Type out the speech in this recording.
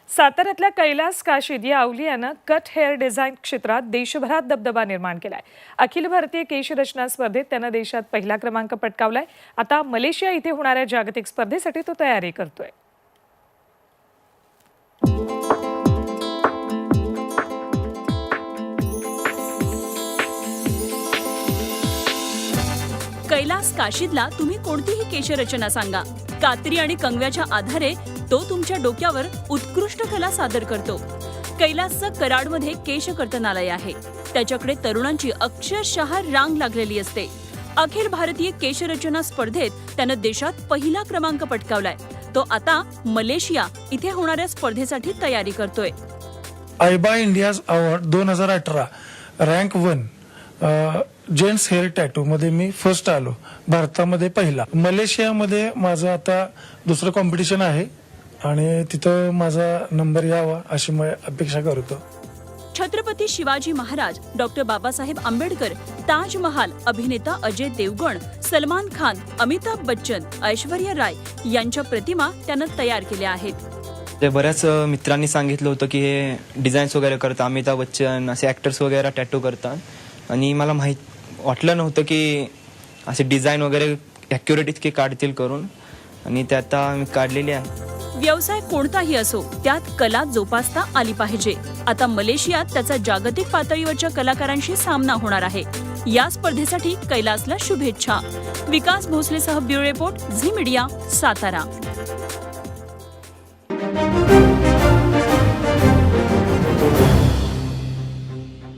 साताऱ्यातल्या कैलास काशीद या अवलियानं cut hair design क्षेत्रात देशभरात दबदबा निर्माण केलाय. अखिल भारतीय केशरचना स्पर्धेत त्यानं देशात पहिला क्रमांक पटकावलाय. आता मलेशिया इथे होणाऱ्या जागतिक स्पर्धेसाठी तो तयारी करतोय. कैलास काशीदला तुम्ही कोणतीही केशरचना सांगा, कात्री आणि कंगव्याच्या आधारे तो तुमच्या डोक्यावर उत्कृष्ट कला सादर करतो. कैलासचं कराडमध्ये केश कर्तनालय आहे. त्याच्याकडे तरुणांची अक्षरशः रांग लागलेली असते. अखिल भारतीय केशरचना स्पर्धेत त्यानं देशात पहिला क्रमांक पटकावलाय. तो आता मलेशिया इथे होणाऱ्या स्पर्धेसाठी तयारी करतोय. IBA India's award 2018 rank 1 gents hair tattoo मध्ये मी फर्स्ट आलो. भारतामध्ये पहिला. मलेशियामध्ये माझं आता दुसरं कॉम्पिटिशन आहे आणि तिथं माझा नंबर यावा अशी मी अपेक्षा करतो. छत्रपती शिवाजी महाराज, डॉक्टर बाबासाहेब आंबेडकर, ताजमहाल, अभिनेता अजय देवगण, सलमान खान, अमिताभ बच्चन, ऐश्वर्या राय यांच्या प्रतिमा त्यानं तयार केल्या आहेत. बऱ्याच मित्रांनी सांगितलं होतं की हे डिझाईन्स वगैरे करतात, अमिताभ बच्चन असे ऍक्टर्स वगैरे टॅटू करतात आणि मला वाटलं नव्हतं की असे डिझाईन वगैरे ॲक्युरेट इतके काढतील करून, आणि ते आता मी काढलेले आहे. व्यवसाय कोणताही असो, त्यात कला जोपासता आली पाहिजे. आता मलेशियात त्याचा जागतिक पातळीवरच्या कलाकारांशी सामना होणार आहे. या स्पर्धेसाठी कैलासला शुभेच्छा. विकास भोसलेसह bureau report, Zee media, Satara.